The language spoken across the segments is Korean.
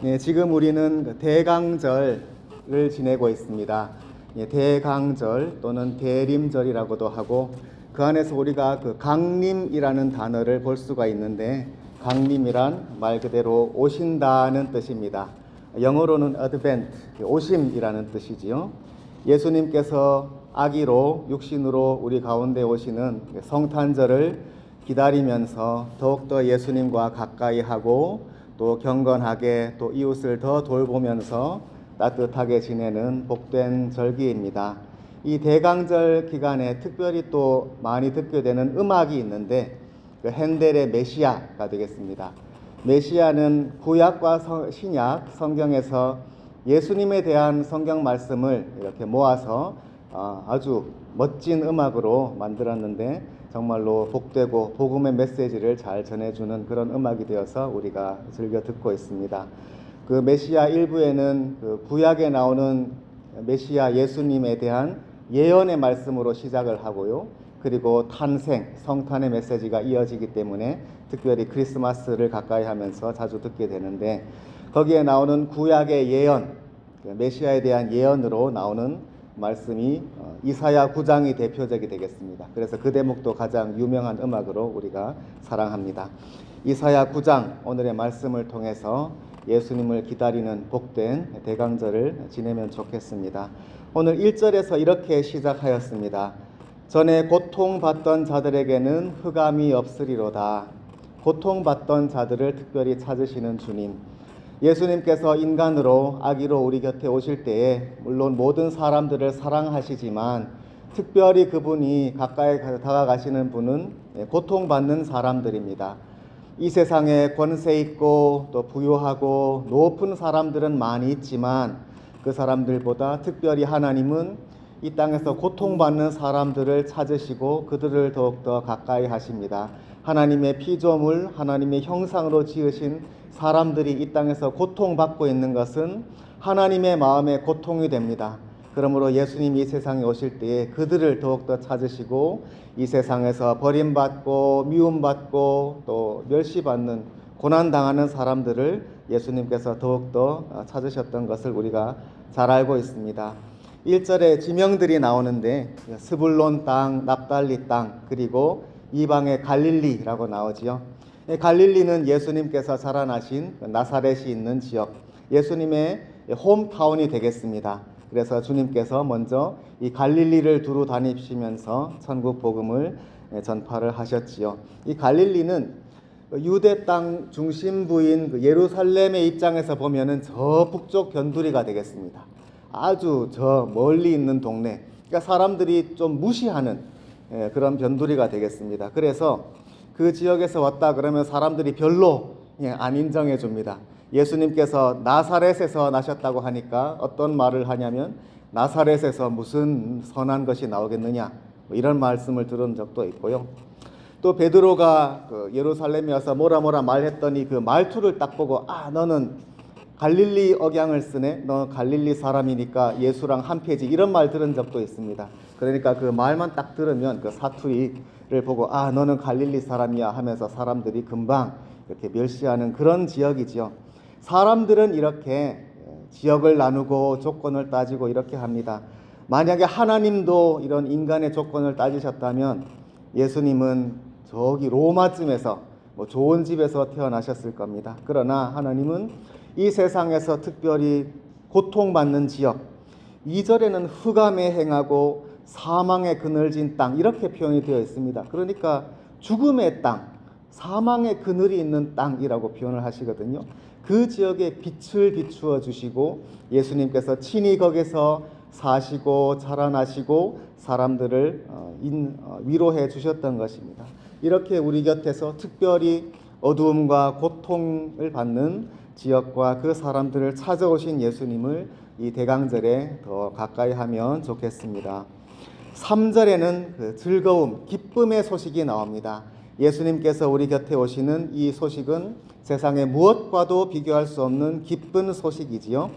네, 지금 우리는 대강절을 지내고 있습니다. 대강절 또는 대림절이라고도 하고 그 안에서 우리가 그 강림이라는 단어를 볼 수가 있는데 강림이란 말 그대로 오신다는 뜻입니다. 영어로는 advent, 오심이라는 뜻이지요. 예수님께서 아기로 육신으로 우리 가운데 오시는 성탄절을 기다리면서 더욱더 예수님과 가까이 하고 또 경건하게 또 이웃을 더 돌보면서 따뜻하게 지내는 복된 절기입니다. 이 대강절 기간에 특별히 또 많이 듣게 되는 음악이 있는데 그 핸델의 메시아가 되겠습니다. 메시아는 구약과 신약 성경에서 예수님에 대한 성경 말씀을 이렇게 모아서 아주 멋진 음악으로 만들었는데 정말로 복되고 복음의 메시지를 잘 전해주는 그런 음악이 되어서 우리가 즐겨 듣고 있습니다. 그 메시아 일부에는 그 구약에 나오는 메시아 예수님에 대한 예언의 말씀으로 시작을 하고요. 그리고 탄생, 성탄의 메시지가 이어지기 때문에 특별히 크리스마스를 가까이 하면서 자주 듣게 되는데 거기에 나오는 구약의 예언, 메시아에 대한 예언으로 나오는 말씀이 이사야 9장이 대표적이 되겠습니다. 그래서 그 대목도 가장 유명한 음악으로 우리가 사랑합니다. 이사야 9장 오늘의 말씀을 통해서 예수님을 기다리는 복된 대강절을 지내면 좋겠습니다. 오늘 1절에서 이렇게 시작하였습니다. 전에 고통받던 자들에게는 흑암이 없으리로다. 고통받던 자들을 특별히 찾으시는 주님. 예수님께서 인간으로 아기로 우리 곁에 오실 때에 물론 모든 사람들을 사랑하시지만 특별히 그분이 가까이 다가가시는 분은 고통받는 사람들입니다. 이 세상에 권세 있고 또 부유하고 높은 사람들은 많이 있지만 그 사람들보다 특별히 하나님은 이 땅에서 고통받는 사람들을 찾으시고 그들을 더욱더 가까이 하십니다. 하나님의 피조물, 하나님의 형상으로 지으신 사람들이 이 땅에서 고통받고 있는 것은 하나님의 마음에 고통이 됩니다. 그러므로 예수님이 이 세상에 오실 때에 그들을 더욱더 찾으시고 이 세상에서 버림받고 미움받고 또 멸시받는 고난당하는 사람들을 예수님께서 더욱더 찾으셨던 것을 우리가 잘 알고 있습니다. 1절에 지명들이 나오는데 스불론 땅, 납달리 땅, 그리고 이방의 갈릴리라고 나오지요. 갈릴리는 예수님께서 자라나신 나사렛이 있는 지역, 예수님의 홈타운이 되겠습니다. 그래서 주님께서 먼저 이 갈릴리를 두루 다니시면서 천국 복음을 전파를 하셨지요. 이 갈릴리는 유대 땅 중심부인 예루살렘의 입장에서 보면은 저 북쪽 변두리가 되겠습니다. 아주 저 멀리 있는 동네, 그러니까 사람들이 좀 무시하는 그런 변두리가 되겠습니다. 그래서 그 지역에서 왔다 그러면 사람들이 별로 안 인정해 줍니다. 예수님께서 나사렛에서 나셨다고 하니까 어떤 말을 하냐면 나사렛에서 무슨 선한 것이 나오겠느냐 이런 말씀을 들은 적도 있고요. 또 베드로가 예루살렘에 와서 뭐라 말했더니 그 말투를 딱 보고 너는 갈릴리 억양을 쓰네, 너 갈릴리 사람이니까 예수랑 한패지 이런 말 들은 적도 있습니다. 그러니까 그 말만 딱 들으면 그 사투리를 보고 너는 갈릴리 사람이야 하면서 사람들이 금방 이렇게 멸시하는 그런 지역이지요. 사람들은 이렇게 지역을 나누고 조건을 따지고 이렇게 합니다. 만약에 하나님도 이런 인간의 조건을 따지셨다면 예수님은 저기 로마쯤에서 좋은 집에서 태어나셨을 겁니다. 그러나 하나님은 이 세상에서 특별히 고통받는 지역, 2절에는 흑암에 행하고 사망의 그늘진 땅 이렇게 표현이 되어 있습니다. 그러니까 죽음의 땅, 사망의 그늘이 있는 땅이라고 표현을 하시거든요. 그 지역에 빛을 비추어 주시고 예수님께서 친히 거기서 사시고 자라나시고 사람들을 위로해 주셨던 것입니다. 이렇게 우리 곁에서 특별히 어두움과 고통을 받는 지역과 그 사람들을 찾아오신 예수님을 이 대강절에 더 가까이 하면 좋겠습니다. 3절에는 그 즐거움, 기쁨의 소식이 나옵니다. 예수님께서 우리 곁에 오시는 이 소식은 세상의 무엇과도 비교할 수 없는 기쁜 소식이지요.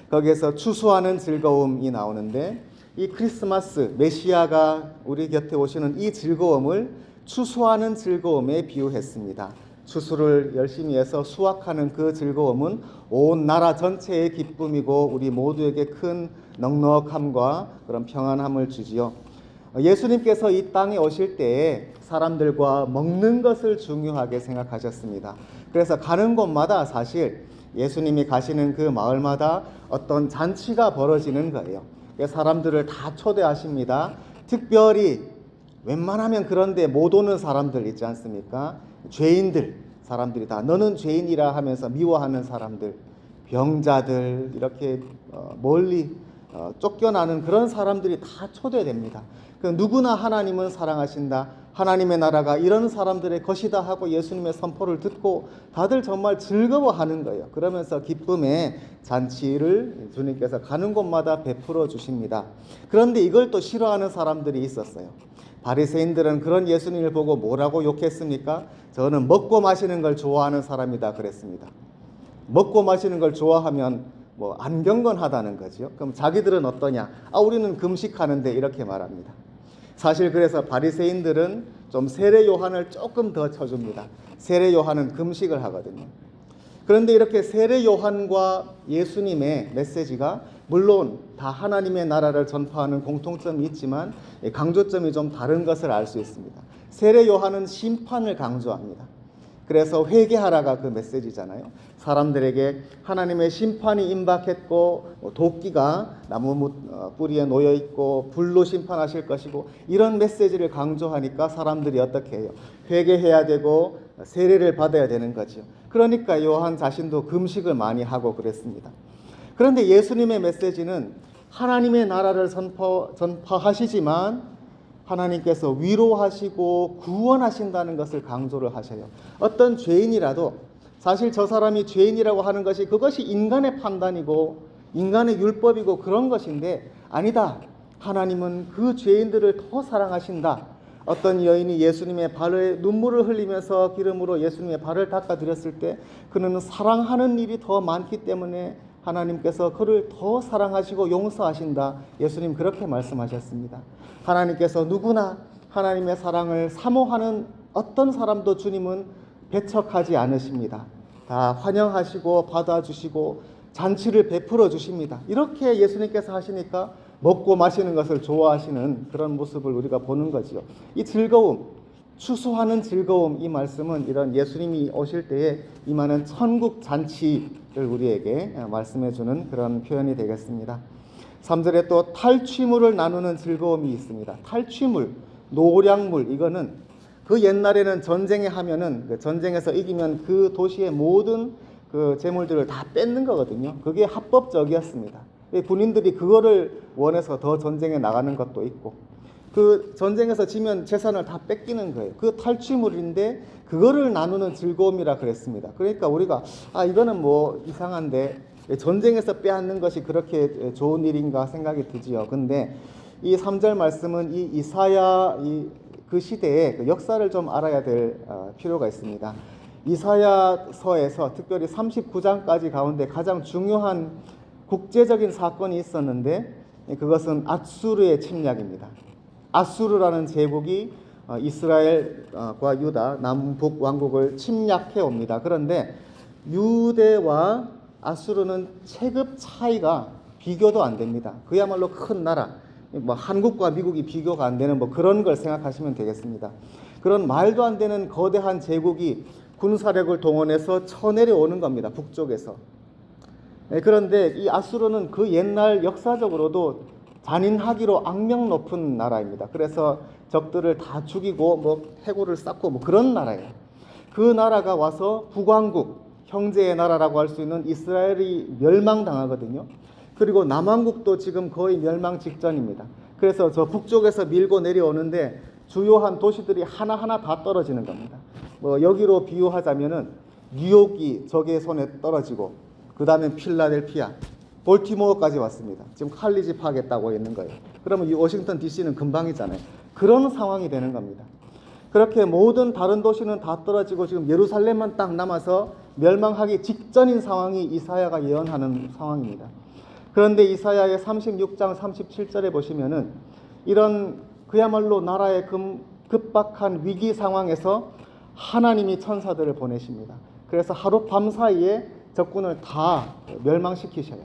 거기에서 추수하는 즐거움이 나오는데 이 크리스마스, 메시아가 우리 곁에 오시는 이 즐거움을 추수하는 즐거움에 비유했습니다. 추수를 열심히 해서 수확하는 그 즐거움은 온 나라 전체의 기쁨이고 우리 모두에게 큰 넉넉함과 그런 평안함을 주지요. 예수님께서 이 땅에 오실 때에 사람들과 먹는 것을 중요하게 생각하셨습니다. 그래서 가는 곳마다 사실 예수님이 가시는 그 마을마다 어떤 잔치가 벌어지는 거예요. 사람들을 다 초대하십니다. 특별히 웬만하면 그런데 못 오는 사람들 있지 않습니까? 죄인들, 사람들이 다 너는 죄인이라 하면서 미워하는 사람들, 병자들, 이렇게 멀리 쫓겨나는 그런 사람들이 다 초대됩니다. 누구나 하나님은 사랑하신다, 하나님의 나라가 이런 사람들의 것이다 하고 예수님의 선포를 듣고 다들 정말 즐거워하는 거예요. 그러면서 기쁨의 잔치를 주님께서 가는 곳마다 베풀어 주십니다. 그런데 이걸 또 싫어하는 사람들이 있었어요. 바리새인들은 그런 예수님을 보고 뭐라고 욕했습니까? 저는 먹고 마시는 걸 좋아하는 사람이다 그랬습니다. 먹고 마시는 걸 좋아하면 뭐 안 경건하다는 거죠. 그럼 자기들은 어떠냐? 우리는 금식하는데 이렇게 말합니다. 사실 그래서 바리새인들은 좀 세례 요한을 조금 더 쳐줍니다. 세례 요한은 금식을 하거든요. 그런데 이렇게 세례 요한과 예수님의 메시지가 물론 다 하나님의 나라를 전파하는 공통점이 있지만 강조점이 좀 다른 것을 알 수 있습니다. 세례 요한은 심판을 강조합니다. 그래서 회개하라가 그 메시지잖아요. 사람들에게 하나님의 심판이 임박했고 도끼가 나무 뿌리에 놓여 있고 불로 심판하실 것이고 이런 메시지를 강조하니까 사람들이 어떻게 해요? 회개해야 되고 세례를 받아야 되는 거죠. 그러니까 요한 자신도 금식을 많이 하고 그랬습니다. 그런데 예수님의 메시지는 하나님의 나라를 전파하시지만 하나님께서 위로하시고 구원하신다는 것을 강조를 하셔요. 어떤 죄인이라도 사실 저 사람이 죄인이라고 하는 것이 그것이 인간의 판단이고 인간의 율법이고 그런 것인데 아니다. 하나님은 그 죄인들을 더 사랑하신다. 어떤 여인이 예수님의 발에 눈물을 흘리면서 기름으로 예수님의 발을 닦아드렸을 때 그는 사랑하는 일이 더 많기 때문에 하나님께서 그를 더 사랑하시고 용서하신다. 예수님 그렇게 말씀하셨습니다. 하나님께서 누구나 하나님의 사랑을 사모하는 어떤 사람도 주님은 배척하지 않으십니다. 다 환영하시고 받아주시고 잔치를 베풀어 주십니다. 이렇게 예수님께서 하시니까 먹고 마시는 것을 좋아하시는 그런 모습을 우리가 보는 거죠. 이 즐거움, 추수하는 즐거움, 이 말씀은 이런 예수님이 오실 때에 임하는 천국 잔치를 우리에게 말씀해 주는 그런 표현이 되겠습니다. 3절에 또 탈취물을 나누는 즐거움이 있습니다. 탈취물, 노량물, 이거는 그 옛날에는 전쟁에 하면은 그 전쟁에서 이기면 그 도시의 모든 그 재물들을 다 뺏는 거거든요. 그게 합법적이었습니다. 군인들이 그거를 원해서 더 전쟁에 나가는 것도 있고, 그 전쟁에서 지면 재산을 다 뺏기는 거예요. 그 탈취물인데 그거를 나누는 즐거움이라 그랬습니다. 그러니까 우리가 이거는 뭐 이상한데 전쟁에서 빼앗는 것이 그렇게 좋은 일인가 생각이 드지요. 근데 이 3절 말씀은 이 이사야 그 시대의 그 역사를 좀 알아야 될 필요가 있습니다. 이사야서에서 특별히 39장까지 가운데 가장 중요한 국제적인 사건이 있었는데 그것은 앗수르의 침략입니다. 앗수르라는 제국이 이스라엘과 유다 남북 왕국을 침략해 옵니다. 그런데 유대와 앗수르는 체급 차이가 비교도 안 됩니다. 그야말로 큰 나라, 뭐 한국과 미국이 비교가 안 되는 뭐 그런 걸 생각하시면 되겠습니다. 그런 말도 안 되는 거대한 제국이 군사력을 동원해서 쳐내려오는 겁니다. 북쪽에서. 그런데 이 앗수르는 그 옛날 역사적으로도 잔인하기로 악명 높은 나라입니다. 그래서 적들을 다 죽이고 뭐 해골을 쌓고 뭐 그런 나라예요. 그 나라가 와서 북왕국, 형제의 나라라고 할 수 있는 이스라엘이 멸망당하거든요. 그리고 남왕국도 지금 거의 멸망 직전입니다. 그래서 저 북쪽에서 밀고 내려오는데 주요한 도시들이 하나하나 다 떨어지는 겁니다. 뭐 여기로 비유하자면은 뉴욕이 적의 손에 떨어지고 그 다음에 필라델피아, 볼티모어까지 왔습니다. 지금 칼리지 파겠다고 있는 거예요. 그러면 이 워싱턴 DC는 금방이잖아요. 그런 상황이 되는 겁니다. 그렇게 모든 다른 도시는 다 떨어지고 지금 예루살렘만 딱 남아서 멸망하기 직전인 상황이 이사야가 예언하는 상황입니다. 그런데 이사야의 36장 37절에 보시면은 이런 그야말로 나라의 급박한 위기 상황에서 하나님이 천사들을 보내십니다. 그래서 하룻밤 사이에 적군을 다 멸망시키셔요.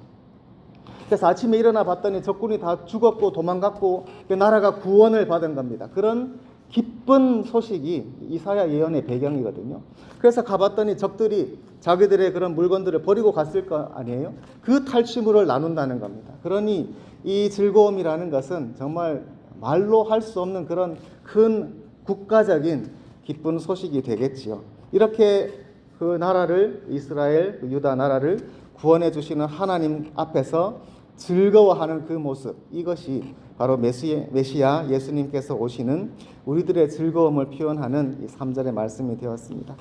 그래서 아침에 일어나 봤더니 적군이 다 죽었고 도망갔고 나라가 구원을 받은 겁니다. 그런 기쁜 소식이 이사야 예언의 배경이거든요. 그래서 가봤더니 적들이 자기들의 그런 물건들을 버리고 갔을 거 아니에요. 그 탈취물을 나눈다는 겁니다. 그러니 이 즐거움이라는 것은 정말 말로 할 수 없는 그런 큰 국가적인 기쁜 소식이 되겠지요. 이렇게 그 나라를, 이스라엘, 유다 나라를 구원해 주시는 하나님 앞에서 즐거워하는 그 모습, 이것이 바로 메시아 예수님께서 오시는 우리들의 즐거움을 표현하는 이 3절의 말씀이 되었습니다.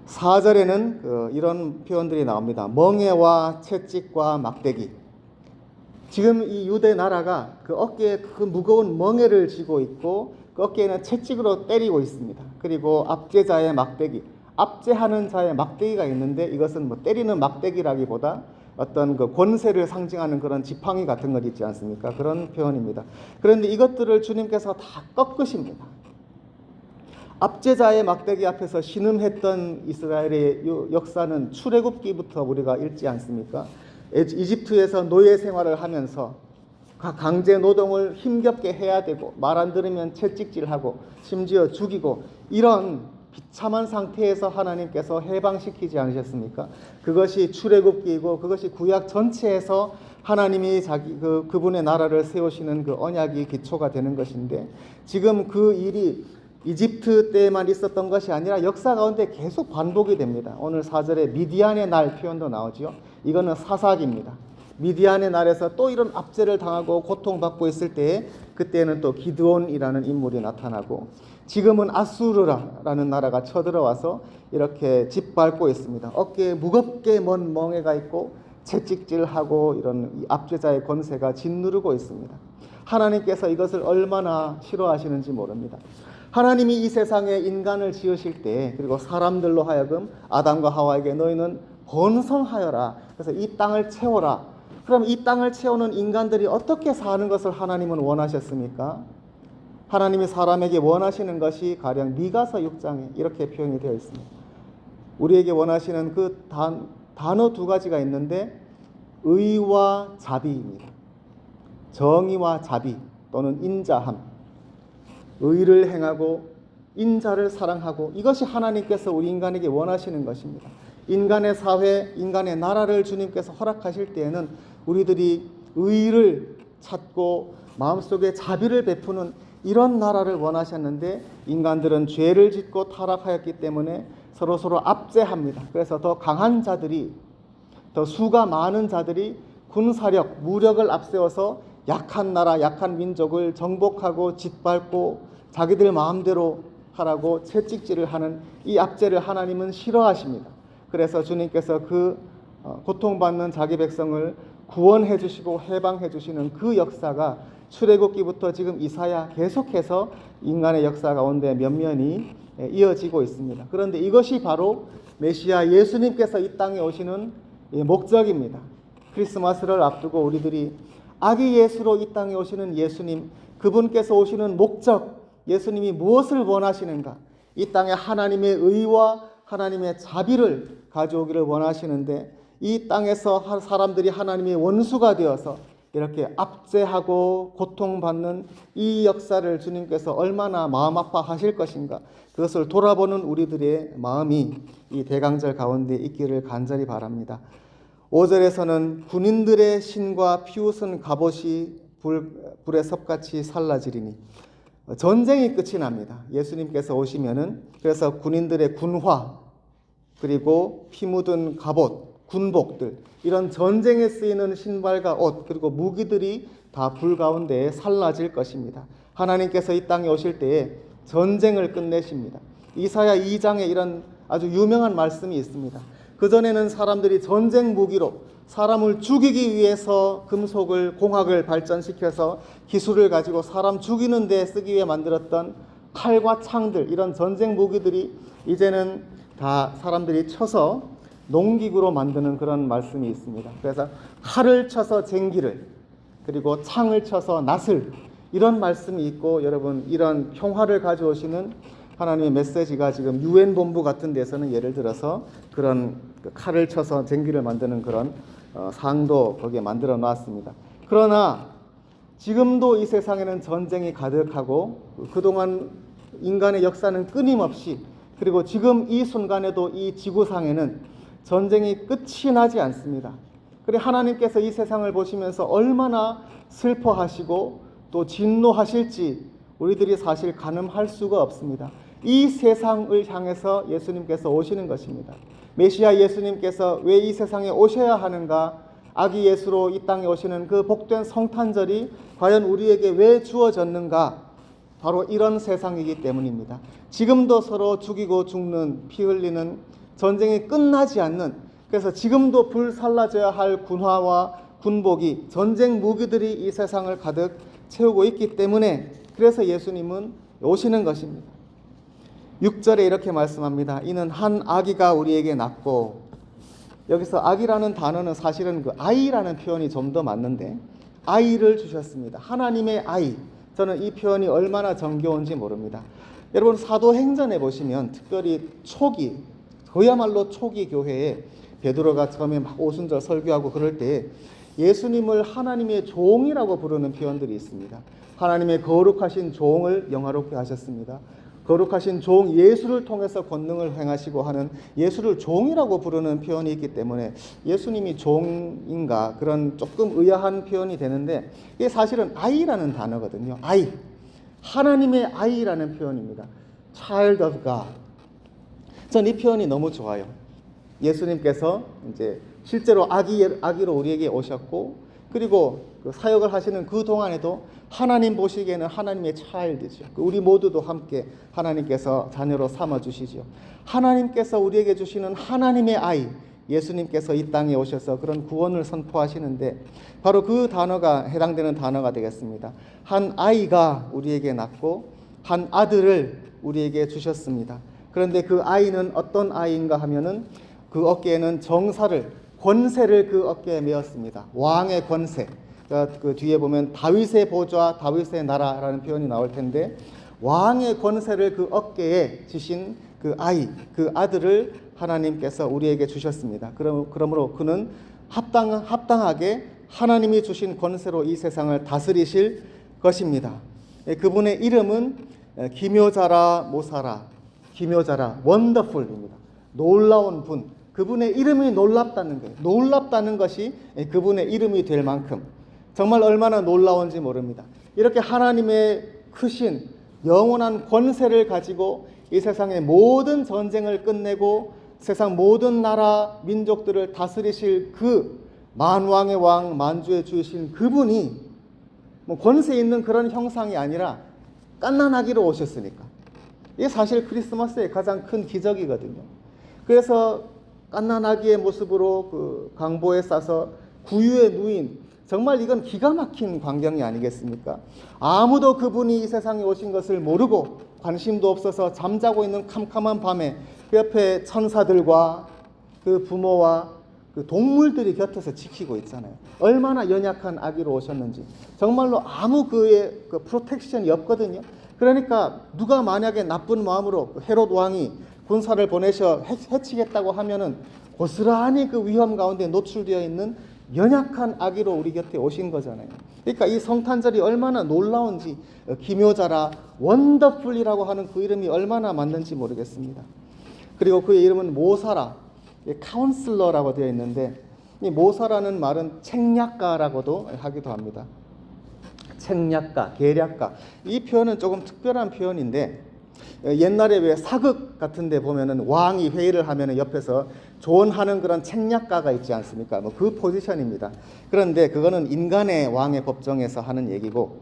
4절에는 이런 표현들이 나옵니다. 멍에와 채찍과 막대기. 지금 이 유대 나라가 그 어깨에 그 무거운 멍에를 쥐고 있고 그 어깨에는 채찍으로 때리고 있습니다. 그리고 압제자의 막대기, 압제하는 자의 막대기가 있는데 이것은 뭐 때리는 막대기라기보다 어떤 그 권세를 상징하는 그런 지팡이 같은 것 있지 않습니까? 그런 표현입니다. 그런데 이것들을 주님께서 다 꺾으십니다. 압제자의 막대기 앞에서 신음했던 이스라엘의 역사는 출애굽기부터 우리가 읽지 않습니까? 이집트에서 노예 생활을 하면서 강제 노동을 힘겹게 해야 되고 말 안 들으면 채찍질하고 심지어 죽이고 이런 비참한 상태에서 하나님께서 해방시키지 않으셨습니까? 그것이 출애굽기이고 그것이 구약 전체에서 하나님이 그분의 나라를 세우시는 그 언약이 기초가 되는 것인데 지금 그 일이 이집트 때만 있었던 것이 아니라 역사 가운데 계속 반복이 됩니다. 오늘 4절에 미디안의 날 표현도 나오죠. 이거는 사사기입니다. 미디안의 날에서 또 이런 압제를 당하고 고통받고 있을 때에 그때는 또 기드온이라는 인물이 나타나고 지금은 아수르라는 나라가 쳐들어와서 이렇게 짓밟고 있습니다. 어깨에 무겁게 먼 멍에가 있고 채찍질하고 이런 압제자의 권세가 짓누르고 있습니다. 하나님께서 이것을 얼마나 싫어하시는지 모릅니다. 하나님이 이 세상에 인간을 지으실 때 그리고 사람들로 하여금 아담과 하와에게 너희는 번성하여라. 그래서 이 땅을 채워라. 그럼 이 땅을 채우는 인간들이 어떻게 사는 것을 하나님은 원하셨습니까? 하나님이 사람에게 원하시는 것이 가령 미가서 6장에 이렇게 표현이 되어 있습니다. 우리에게 원하시는 그 단어 두 가지가 있는데 의와 자비입니다. 정의와 자비 또는 인자함. 의를 행하고 인자를 사랑하고 이것이 하나님께서 우리 인간에게 원하시는 것입니다. 인간의 사회, 인간의 나라를 주님께서 허락하실 때에는 우리들이 의를 찾고 마음속에 자비를 베푸는 이런 나라를 원하셨는데 인간들은 죄를 짓고 타락하였기 때문에 서로 압제합니다. 그래서 더 강한 자들이, 더 수가 많은 자들이 군사력, 무력을 앞세워서 약한 나라, 약한 민족을 정복하고 짓밟고 자기들 마음대로 하라고 채찍질을 하는 이 압제를 하나님은 싫어하십니다. 그래서 주님께서 그 고통받는 자기 백성을 구원해 주시고 해방해 주시는 그 역사가 출애굽기부터 지금 이사야 계속해서 인간의 역사 가운데 면면이 이어지고 있습니다. 그런데 이것이 바로 메시아 예수님께서 이 땅에 오시는 목적입니다. 크리스마스를 앞두고 우리들이 아기 예수로 이 땅에 오시는 예수님, 그분께서 오시는 목적, 예수님이 무엇을 원하시는가? 이 땅에 하나님의 의와 하나님의 자비를 가져오기를 원하시는데 이 땅에서 사람들이 하나님의 원수가 되어서 이렇게 압제하고 고통받는 이 역사를 주님께서 얼마나 마음 아파하실 것인가, 그것을 돌아보는 우리들의 마음이 이 대강절 가운데 있기를 간절히 바랍니다. 5절에서는 군인들의 신과 피웃은 갑옷이 불의 섭같이 살라지리니, 전쟁이 끝이 납니다. 예수님께서 오시면은. 그래서 군인들의 군화, 그리고 피 묻은 갑옷, 군복들, 이런 전쟁에 쓰이는 신발과 옷, 그리고 무기들이 다 불 가운데 살라질 것입니다. 하나님께서 이 땅에 오실 때에 전쟁을 끝내십니다. 이사야 2장에 이런 아주 유명한 말씀이 있습니다. 그전에는 사람들이 전쟁 무기로 사람을 죽이기 위해서 금속을, 공학을 발전시켜서 기술을 가지고 사람 죽이는 데 쓰기 위해 만들었던 칼과 창들, 이런 전쟁 무기들이 이제는 다 사람들이 쳐서 농기구로 만드는 그런 말씀이 있습니다. 그래서 칼을 쳐서 쟁기를, 그리고 창을 쳐서 낫을, 이런 말씀이 있고, 여러분, 이런 평화를 가져오시는 하나님의 메시지가 지금 유엔 본부 같은 데서는 예를 들어서 그런 칼을 쳐서 쟁기를 만드는 그런 상도 거기에 만들어 놨습니다. 그러나 지금도 이 세상에는 전쟁이 가득하고 그동안 인간의 역사는 끊임없이, 그리고 지금 이 순간에도 이 지구상에는 전쟁이 끝이 나지 않습니다. 그래 하나님께서 이 세상을 보시면서 얼마나 슬퍼하시고 또 진노하실지 우리들이 사실 가늠할 수가 없습니다. 이 세상을 향해서 예수님께서 오시는 것입니다. 메시아 예수님께서 왜 이 세상에 오셔야 하는가? 아기 예수로 이 땅에 오시는 그 복된 성탄절이 과연 우리에게 왜 주어졌는가? 바로 이런 세상이기 때문입니다. 지금도 서로 죽이고 죽는, 피 흘리는, 전쟁이 끝나지 않는, 그래서 지금도 불살라져야 할 군화와 군복이, 전쟁 무기들이 이 세상을 가득 채우고 있기 때문에 그래서 예수님은 오시는 것입니다. 6절에 이렇게 말씀합니다. 이는 한 아기가 우리에게 낳고, 여기서 아기라는 단어는 사실은 그 아이라는 표현이 좀 더 맞는데 아이를 주셨습니다. 하나님의 아이. 저는 이 표현이 얼마나 정겨운지 모릅니다. 여러분 사도행전에 보시면 특별히 초기, 그야말로 초기 교회에 베드로가 처음에 막 오순절 설교하고 그럴 때 예수님을 하나님의 종이라고 부르는 표현들이 있습니다. 하나님의 거룩하신 종을 영화롭게 하셨습니다. 거룩하신 종 예수를 통해서 권능을 행하시고 하는 예수를 종이라고 부르는 표현이 있기 때문에 예수님이 종인가 그런 조금 의아한 표현이 되는데 이게 사실은 아이라는 단어거든요. 아이, 하나님의 아이라는 표현입니다. Child of God. 전 이 표현이 너무 좋아요. 예수님께서 이제 실제로 아기로 우리에게 오셨고, 그리고 그 사역을 하시는 그 동안에도 하나님 보시기에는 하나님의 차일드죠. 우리 모두도 함께 하나님께서 자녀로 삼아 주시죠. 하나님께서 우리에게 주시는 하나님의 아이, 예수님께서 이 땅에 오셔서 그런 구원을 선포하시는데 바로 그 단어가 해당되는 단어가 되겠습니다. 한 아이가 우리에게 낳고 한 아들을 우리에게 주셨습니다. 그런데 그 아이는 어떤 아이인가 하면은 그 어깨에는 정사를, 권세를 그 어깨에 메었습니다. 왕의 권세. 그 뒤에 보면 다윗의 보좌, 다윗의 나라라는 표현이 나올 텐데 왕의 권세를 그 어깨에 지신 그 아이, 그 아들을 하나님께서 우리에게 주셨습니다. 그러므로 그는 합당하게 하나님이 주신 권세로 이 세상을 다스리실 것입니다. 그분의 이름은 기묘자라 모사라, 기묘자라, 원더풀입니다. 놀라운 분. 그분의 이름이 놀랍다는 거예요. 놀랍다는 것이 그분의 이름이 될 만큼 정말 얼마나 놀라운지 모릅니다. 이렇게 하나님의 크신 영원한 권세를 가지고 이 세상의 모든 전쟁을 끝내고 세상 모든 나라 민족들을 다스리실 그 만왕의 왕 만주의 주이신 그분이 뭐 권세 있는 그런 형상이 아니라 갓난아기로 오셨으니까 이게 사실 크리스마스의 가장 큰 기적이거든요. 그래서 갓난아기의 모습으로 그 강보에 싸서 구유에 누인, 정말 이건 기가 막힌 광경이 아니겠습니까? 아무도 그분이 이 세상에 오신 것을 모르고 관심도 없어서 잠자고 있는 캄캄한 밤에 그 옆에 천사들과 그 부모와 그 동물들이 곁에서 지키고 있잖아요. 얼마나 연약한 아기로 오셨는지. 정말로 아무 그의 그 프로텍션이 없거든요. 그러니까 누가 만약에 나쁜 마음으로 헤롯 왕이 군사를 보내셔 해치겠다고 하면은 고스란히 그 위험 가운데 노출되어 있는 연약한 아기로 우리 곁에 오신 거잖아요. 그러니까 이 성탄절이 얼마나 놀라운지, 기묘자라 원더풀이라고 하는 그 이름이 얼마나 맞는지 모르겠습니다. 그리고 그의 이름은 모사라, 카운슬러라고 되어 있는데 이 모사라는 말은 책략가라고도 하기도 합니다. 책략가, 계략가. 이 표현은 조금 특별한 표현인데 옛날에 왜 사극 같은 데 보면은 왕이 회의를 하면은 옆에서 조언하는 그런 책략가가 있지 않습니까? 뭐 그 포지션입니다. 그런데 그거는 인간의 왕의 법정에서 하는 얘기고,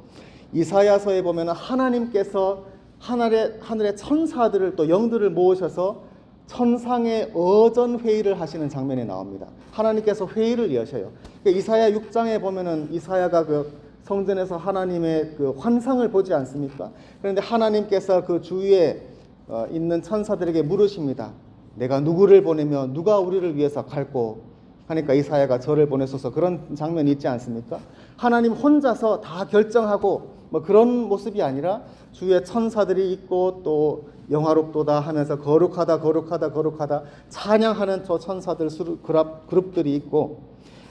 이사야서에 보면은 하나님께서 하늘의 천사들을 또 영들을 모으셔서 천상의 어전 회의를 하시는 장면이 나옵니다. 하나님께서 회의를 여셔요. 이사야 6장에 보면은 이사야가 그 성전에서 하나님의 그 환상을 보지 않습니까? 그런데 하나님께서 그 주위에 있는 천사들에게 물으십니다. 내가 누구를 보내며 누가 우리를 위해서 갈고 하니까 이사야가 저를 보내소서, 그런 장면이 있지 않습니까? 하나님 혼자서 다 결정하고 뭐 그런 모습이 아니라 주위에 천사들이 있고 또 영화롭도다 하면서 거룩하다 거룩하다 거룩하다 찬양하는 저 천사들 그룹들이 있고,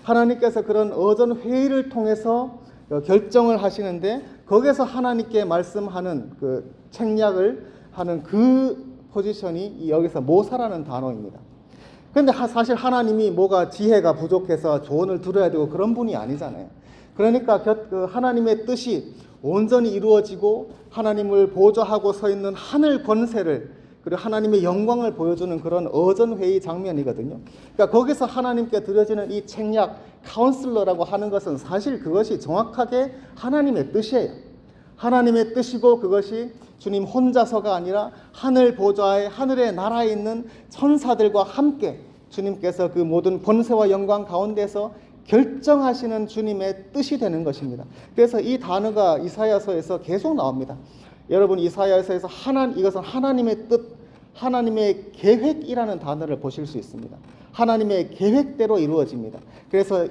하나님께서 그런 어전 회의를 통해서 결정을 하시는데, 거기에서 하나님께 말씀하는 그 책략을 하는 그 포지션이 여기서 모사라는 단어입니다. 그런데 사실 하나님이 뭐가 지혜가 부족해서 조언을 들어야 되고 그런 분이 아니잖아요. 그러니까 그 하나님의 뜻이 온전히 이루어지고 하나님을 보좌하고 서 있는 하늘 권세를, 그리고 하나님의 영광을 보여주는 그런 어전회의 장면이거든요. 그러니까 거기서 하나님께 드려지는 이 책략, 카운슬러라고 하는 것은 사실 그것이 정확하게 하나님의 뜻이에요. 하나님의 뜻이고, 그것이 주님 혼자서가 아니라 하늘 보좌에, 하늘의 나라에 있는 천사들과 함께 주님께서 그 모든 권세와 영광 가운데서 결정하시는 주님의 뜻이 되는 것입니다. 그래서 이 단어가 이사야서에서 계속 나옵니다. 여러분, 이사야서에서 이것은 하나님의 뜻, 하나님의 계획이라는 단어를 보실 수 있습니다. 하나님의 계획대로 이루어집니다. 그래서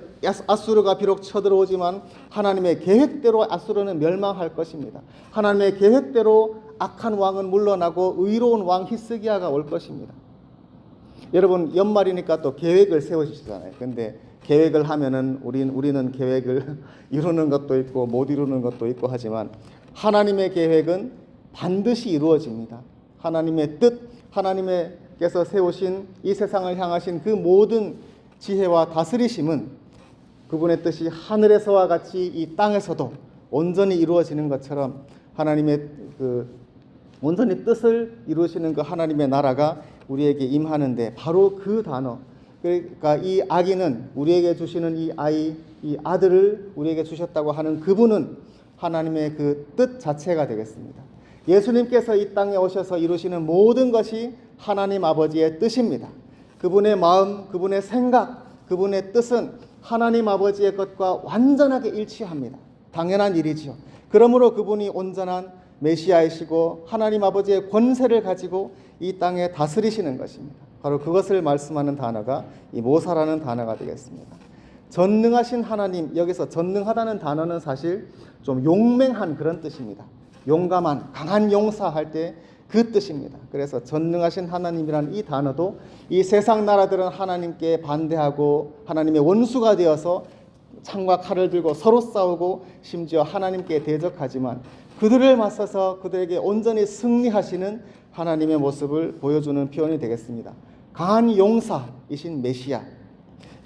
아수르가 비록 쳐들어오지만 하나님의 계획대로 아수르는 멸망할 것입니다. 하나님의 계획대로 악한 왕은 물러나고 의로운 왕 히스기야가 올 것입니다. 여러분, 연말이니까 또 계획을 세우시잖아요. 근데 계획을 하면은 우리는 계획을 이루는 것도 있고 못 이루는 것도 있고 하지만, 하나님의 계획은 반드시 이루어집니다. 하나님의 뜻, 하나님께서 세우신 이 세상을 향하신 그 모든 지혜와 다스리심은 그분의 뜻이 하늘에서와 같이 이 땅에서도 온전히 이루어지는 것처럼, 하나님의 온전히 뜻을 이루시는 그 하나님의 나라가 우리에게 임하는데, 바로 그 단어, 그러니까 이 아기는, 우리에게 주시는 이 아이, 이 아들을 우리에게 주셨다고 하는 그분은 하나님의 그 뜻 자체가 되겠습니다. 예수님께서 이 땅에 오셔서 이루시는 모든 것이 하나님 아버지의 뜻입니다. 그분의 마음, 그분의 생각, 그분의 뜻은 하나님 아버지의 것과 완전하게 일치합니다. 당연한 일이지요. 그러므로 그분이 온전한 메시아이시고 하나님 아버지의 권세를 가지고 이 땅에 다스리시는 것입니다. 바로 그것을 말씀하는 단어가 이 모사라는 단어가 되겠습니다. 전능하신 하나님, 여기서 전능하다는 단어는 사실 좀 용맹한 그런 뜻입니다. 용감한, 강한 용사할 때 그 뜻입니다. 그래서 전능하신 하나님이라는 이 단어도 이 세상 나라들은 하나님께 반대하고 하나님의 원수가 되어서 창과 칼을 들고 서로 싸우고 심지어 하나님께 대적하지만, 그들을 맞서서 그들에게 온전히 승리하시는 하나님의 모습을 보여주는 표현이 되겠습니다. 강한 용사이신 메시아.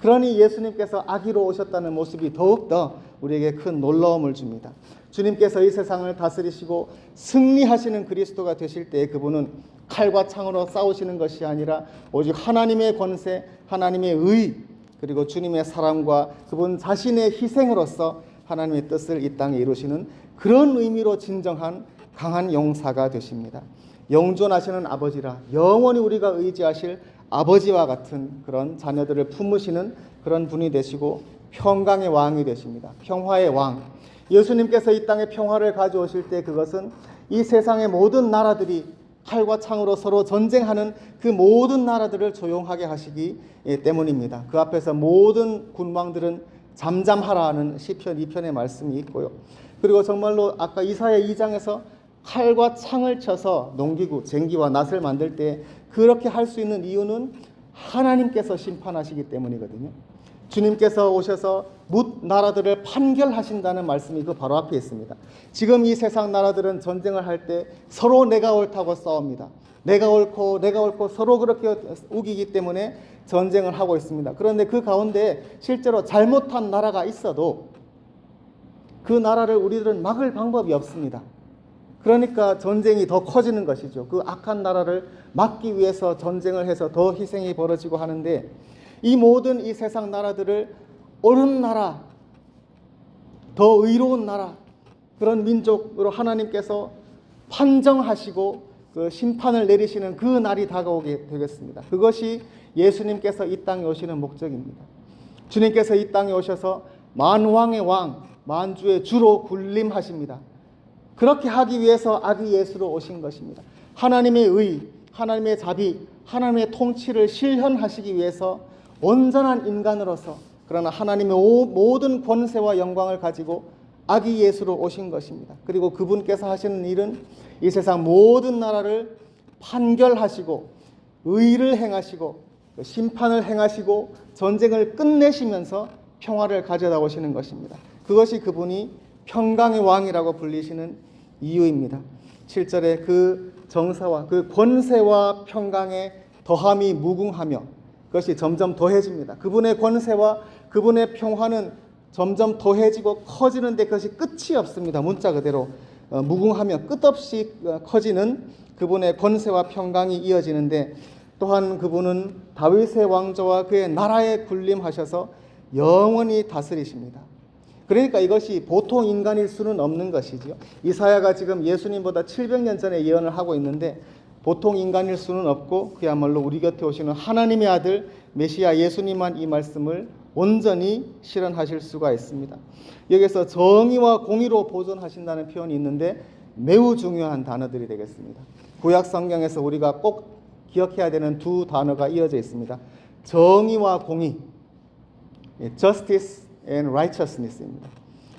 그러니 예수님께서 아기로 오셨다는 모습이 더욱더 우리에게 큰 놀라움을 줍니다. 주님께서 이 세상을 다스리시고 승리하시는 그리스도가 되실 때, 그분은 칼과 창으로 싸우시는 것이 아니라 오직 하나님의 권세, 하나님의 의, 그리고 주님의 사랑과 그분 자신의 희생으로서 하나님의 뜻을 이 땅에 이루시는 그런 의미로 진정한 강한 용사가 되십니다. 영존하시는 아버지라, 영원히 우리가 의지하실 아버지와 같은 그런 자녀들을 품으시는 그런 분이 되시고 평강의 왕이 되십니다. 평화의 왕. 예수님께서 이 땅에 평화를 가져오실 때, 그것은 이 세상의 모든 나라들이 칼과 창으로 서로 전쟁하는 그 모든 나라들을 조용하게 하시기 때문입니다. 그 앞에서 모든 군왕들은 잠잠하라는 시편 2편의 말씀이 있고요. 그리고 정말로 아까 이사야 2장에서 칼과 창을 쳐서 농기구, 쟁기와 낫을 만들 때 그렇게 할 수 있는 이유는 하나님께서 심판하시기 때문이거든요. 주님께서 오셔서 뭇 나라들을 판결하신다는 말씀이 그 바로 앞에 있습니다. 지금 이 세상 나라들은 전쟁을 할 때 서로 내가 옳다고 싸웁니다. 내가 옳고 서로 그렇게 우기기 때문에 전쟁을 하고 있습니다. 그런데 그 가운데 실제로 잘못한 나라가 있어도 그 나라를 우리들은 막을 방법이 없습니다. 그러니까 전쟁이 더 커지는 것이죠. 그 악한 나라를 막기 위해서 전쟁을 해서 더 희생이 벌어지고 하는데, 이 모든 이 세상 나라들을 옳은 나라, 더 의로운 나라, 그런 민족으로 하나님께서 판정하시고 그 심판을 내리시는 그 날이 다가오게 되겠습니다. 그것이 예수님께서 이 땅에 오시는 목적입니다. 주님께서 이 땅에 오셔서 만왕의 왕, 만주의 주로 군림하십니다. 그렇게 하기 위해서 아기 예수로 오신 것입니다. 하나님의 의, 하나님의 자비, 하나님의 통치를 실현하시기 위해서 온전한 인간으로서, 그러나 하나님의 모든 권세와 영광을 가지고 아기 예수로 오신 것입니다. 그리고 그분께서 하시는 일은 이 세상 모든 나라를 판결하시고 의를 행하시고 심판을 행하시고 전쟁을 끝내시면서 평화를 가져다 오시는 것입니다. 그것이 그분이 평강의 왕이라고 불리시는 이유입니다. 7절에 그 정사와 그 권세와 평강의 더함이 무궁하며 그것이 점점 더해집니다. 그분의 권세와 그분의 평화는 점점 더해지고 커지는데 그것이 끝이 없습니다. 문자 그대로 무궁하며 끝없이 커지는 그분의 권세와 평강이 이어지는데 또한 그분은 다윗의 왕조와 그의 나라에 군림하셔서 영원히 다스리십니다. 그러니까 이것이 보통 인간일 수는 없는 것이지요. 이사야가 지금 예수님보다 700년 전에 예언을 하고 있는데 보통 인간일 수는 없고 그야말로 우리 곁에 오시는 하나님의 아들 메시아 예수님만 이 말씀을 온전히 실현하실 수가 있습니다. 여기서 정의와 공의로 보존하신다는 표현이 있는데 매우 중요한 단어들이 되겠습니다. 구약 성경에서 우리가 꼭 기억해야 되는 두 단어가 이어져 있습니다. 정의와 공의, justice and righteousness입니다.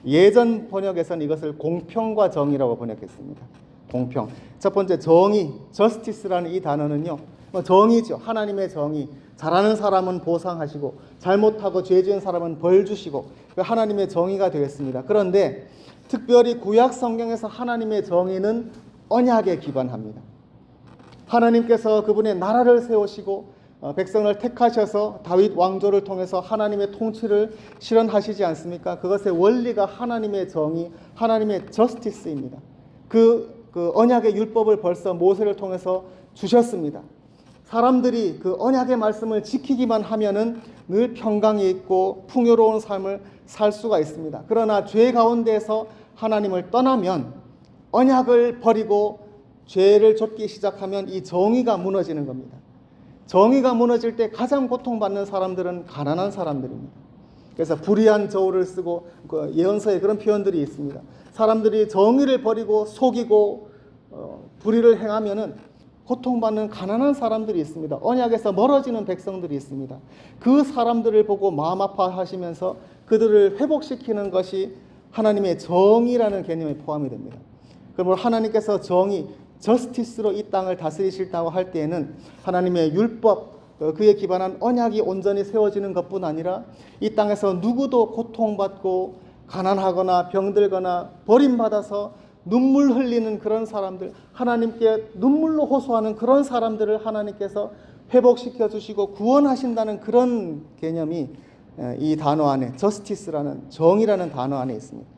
예전 번역에서는 이것을 공평과 정의라고 번역했습니다. 공평. 첫 번째 정의, justice라는 이 단어는요, 정의죠. 하나님의 정의. 잘하는 사람은 보상하시고 잘못하고 죄 지은 사람은 벌 주시고 하나님의 정의가 되겠습니다. 그런데 특별히 구약 성경에서 하나님의 정의는 언약에 기반합니다. 하나님께서 그분의 나라를 세우시고 백성을 택하셔서 다윗 왕조를 통해서 하나님의 통치를 실현하시지 않습니까? 그것의 원리가 하나님의 정의, 하나님의 저스티스입니다. 그 언약의 율법을 벌써 모세를 통해서 주셨습니다. 사람들이 그 언약의 말씀을 지키기만 하면은 늘 평강이 있고 풍요로운 삶을 살 수가 있습니다. 그러나 죄 가운데에서 하나님을 떠나면 언약을 버리고 죄를 좇기 시작하면 이 정의가 무너지는 겁니다. 정의가 무너질 때 가장 고통받는 사람들은 가난한 사람들입니다. 그래서 불의한 저울을 쓰고 예언서에 그런 표현들이 있습니다. 사람들이 정의를 버리고 속이고 불의를 행하면은 고통받는 가난한 사람들이 있습니다. 언약에서 멀어지는 백성들이 있습니다. 그 사람들을 보고 마음 아파하시면서 그들을 회복시키는 것이 하나님의 정의라는 개념에 포함이 됩니다. 그러므로 하나님께서 정의, 저스티스로 이 땅을 다스리실다고 할 때에는 하나님의 율법, 그에 기반한 언약이 온전히 세워지는 것뿐 아니라 이 땅에서 누구도 고통받고 가난하거나 병들거나 버림받아서 눈물 흘리는 그런 사람들, 하나님께 눈물로 호소하는 그런 사람들을 하나님께서 회복시켜 주시고 구원하신다는 그런 개념이 이 단어 안에 justice라는 정의라는 단어 안에 있습니다.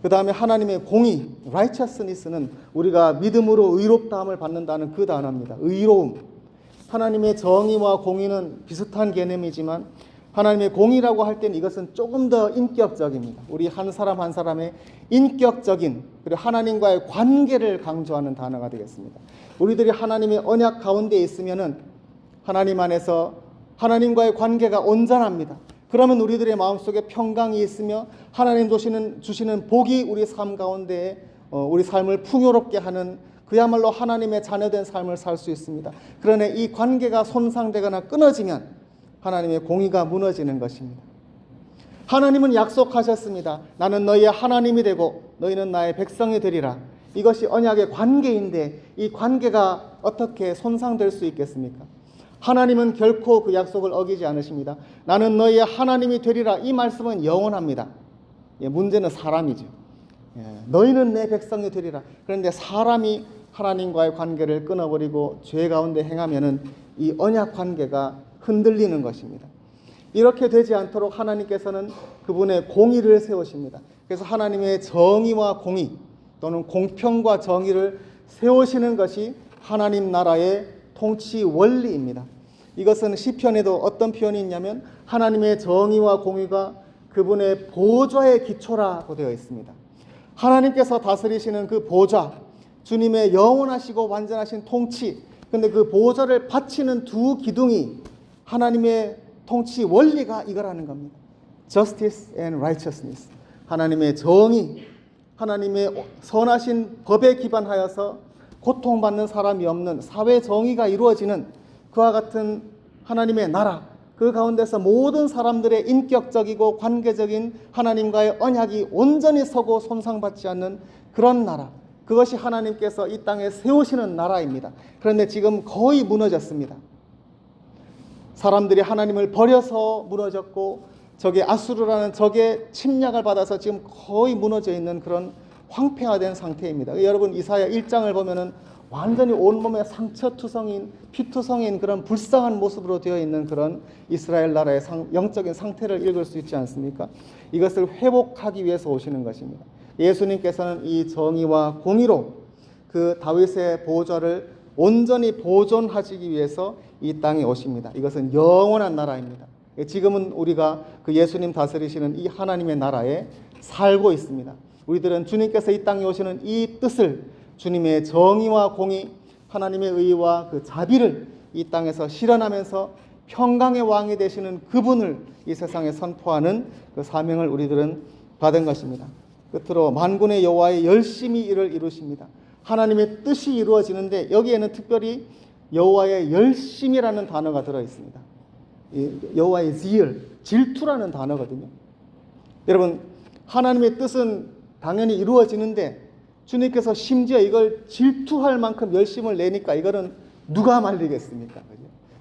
그 다음에 하나님의 공의, righteousness는 우리가 믿음으로 의롭다함을 받는다는 그 단어입니다. 의로움. 하나님의 정의와 공의는 비슷한 개념이지만 하나님의 공의라고 할 때는 이것은 조금 더 인격적입니다. 우리 한 사람 한 사람의 인격적인 그리고 하나님과의 관계를 강조하는 단어가 되겠습니다. 우리들이 하나님의 언약 가운데 있으면은 하나님 안에서 하나님과의 관계가 온전합니다. 그러면 우리들의 마음속에 평강이 있으며 하나님 주시는 복이 우리 삶 가운데 우리 삶을 풍요롭게 하는 그야말로 하나님의 자녀된 삶을 살 수 있습니다. 그러나 이 관계가 손상되거나 끊어지면 하나님의 공의가 무너지는 것입니다. 하나님은 약속하셨습니다. 나는 너희의 하나님이 되고 너희는 나의 백성이 되리라. 이것이 언약의 관계인데 이 관계가 어떻게 손상될 수 있겠습니까? 하나님은 결코 그 약속을 어기지 않으십니다. 나는 너희의 하나님이 되리라. 이 말씀은 영원합니다. 문제는 사람이죠. 너희는 내 백성이 되리라. 그런데 사람이 하나님과의 관계를 끊어버리고 죄 가운데 행하면은 이 언약 관계가 흔들리는 것입니다. 이렇게 되지 않도록 하나님께서는 그분의 공의를 세우십니다. 그래서 하나님의 정의와 공의 또는 공평과 정의를 세우시는 것이 하나님 나라의 통치 원리입니다. 이것은 시편에도 어떤 표현이 있냐면 하나님의 정의와 공의가 그분의 보좌의 기초라고 되어 있습니다. 하나님께서 다스리시는 그 보좌, 주님의 영원하시고 완전하신 통치, 근데 그 보좌를 바치는 두 기둥이 하나님의 통치 원리가 이거라는 겁니다. Justice and righteousness. 하나님의 정의, 하나님의 선하신 법에 기반하여서 고통받는 사람이 없는 사회 정의가 이루어지는 그와 같은 하나님의 나라, 그 가운데서 모든 사람들의 인격적이고 관계적인 하나님과의 언약이 온전히 서고 손상받지 않는 그런 나라, 그것이 하나님께서 이 땅에 세우시는 나라입니다. 그런데 지금 거의 무너졌습니다. 사람들이 하나님을 버려서 무너졌고 적의 아수르라는 적의 침략을 받아서 지금 거의 무너져 있는 그런 황폐화된 상태입니다. 여러분 이사야 1장을 보면은 완전히 온몸에 상처투성인 피투성인 그런 불쌍한 모습으로 되어 있는 그런 이스라엘 나라의 영적인 상태를 읽을 수 있지 않습니까? 이것을 회복하기 위해서 오시는 것입니다. 예수님께서는 이 정의와 공의로 그 다윗의 보좌를 온전히 보존하시기 위해서 이 땅에 오십니다. 이것은 영원한 나라입니다. 지금은 우리가 그 예수님 다스리시는 이 하나님의 나라에 살고 있습니다. 우리들은 주님께서 이 땅에 오시는 이 뜻을, 주님의 정의와 공의, 하나님의 의와 그 자비를 이 땅에서 실현하면서 평강의 왕이 되시는 그분을 이 세상에 선포하는 그 사명을 우리들은 받은 것입니다. 끝으로 만군의 여호와의 열심히 일을 이루십니다. 하나님의 뜻이 이루어지는데 여기에는 특별히 여호와의 열심이라는 단어가 들어 있습니다. 여호와의 zeal, 질투라는 단어거든요. 여러분, 하나님의 뜻은 당연히 이루어지는데 주님께서 심지어 이걸 질투할 만큼 열심을 내니까 이거는 누가 말리겠습니까?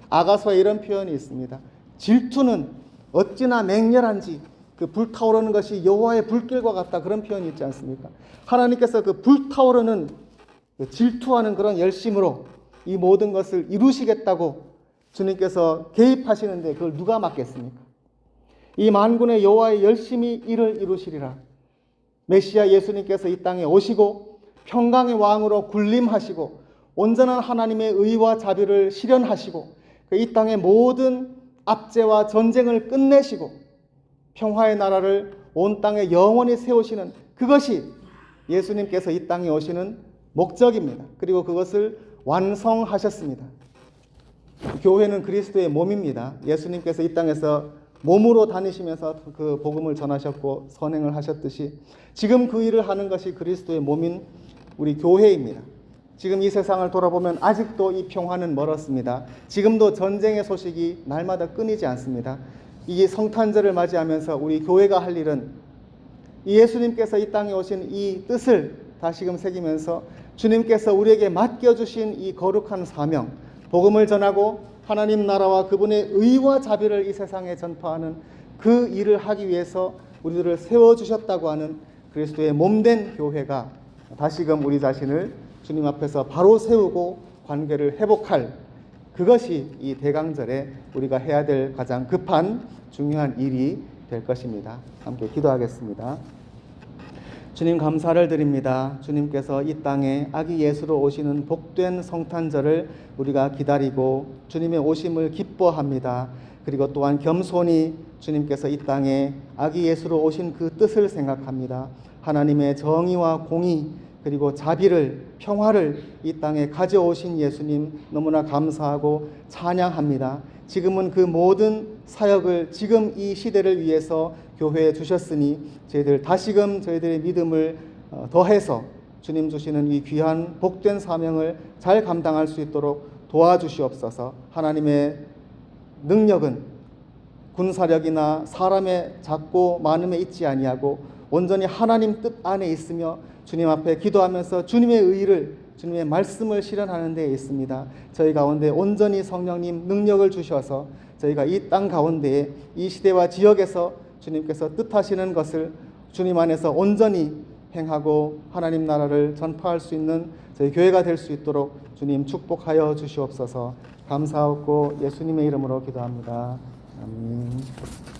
아가서에 이런 표현이 있습니다. 질투는 어찌나 맹렬한지 그 불타오르는 것이 여호와의 불길과 같다, 그런 표현이 있지 않습니까? 하나님께서 그 불타오르는 그 질투하는 그런 열심으로 이 모든 것을 이루시겠다고 주님께서 개입하시는데 그걸 누가 막겠습니까? 이 만군의 여호와의 열심히 일을 이루시리라. 메시아 예수님께서 이 땅에 오시고 평강의 왕으로 군림하시고 온전한 하나님의 의와 자비를 실현하시고 이 땅의 모든 압제와 전쟁을 끝내시고 평화의 나라를 온 땅에 영원히 세우시는, 그것이 예수님께서 이 땅에 오시는 목적입니다. 그리고 그것을 완성하셨습니다. 교회는 그리스도의 몸입니다. 예수님께서 이 땅에서 몸으로 다니시면서 그 복음을 전하셨고 선행을 하셨듯이 지금 그 일을 하는 것이 그리스도의 몸인 우리 교회입니다. 지금 이 세상을 돌아보면 아직도 이 평화는 멀었습니다. 지금도 전쟁의 소식이 날마다 끊이지 않습니다. 이 성탄절을 맞이하면서 우리 교회가 할 일은 예수님께서 이 땅에 오신 이 뜻을 다시금 새기면서 주님께서 우리에게 맡겨주신 이 거룩한 사명, 복음을 전하고 하나님 나라와 그분의 의와 자비를 이 세상에 전파하는 그 일을 하기 위해서 우리들을 세워주셨다고 하는 그리스도의 몸된 교회가 다시금 우리 자신을 주님 앞에서 바로 세우고 관계를 회복할, 그것이 이 대강절에 우리가 해야 될 가장 급한 중요한 일이 될 것입니다. 함께 기도하겠습니다. 주님 감사를 드립니다. 주님께서 이 땅에 아기 예수로 오시는 복된 성탄절을 우리가 기다리고 주님의 오심을 기뻐합니다. 그리고 또한 겸손히 주님께서 이 땅에 아기 예수로 오신 그 뜻을 생각합니다. 하나님의 정의와 공의 그리고 자비를, 평화를 이 땅에 가져오신 예수님 너무나 감사하고 찬양합니다. 지금은 그 모든 사역을 지금 이 시대를 위해서 교회에 주셨으니 저희들 다시금 저희들의 믿음을 더해서 주님 주시는 이 귀한 복된 사명을 잘 감당할 수 있도록 도와주시옵소서. 하나님의 능력은 군사력이나 사람의 작고 많음에 있지 아니하고 온전히 하나님 뜻 안에 있으며 주님 앞에 기도하면서 주님의 의를, 주님의 말씀을 실현하는 데에 있습니다. 저희 가운데 온전히 성령님 능력을 주셔서 저희가 이 땅 가운데에 이 시대와 지역에서 주님께서 뜻하시는 것을 주님 안에서 온전히 행하고 하나님 나라를 전파할 수 있는 저희 교회가 될 수 있도록 주님 축복하여 주시옵소서. 감사하고 예수님의 이름으로 기도합니다. 아멘.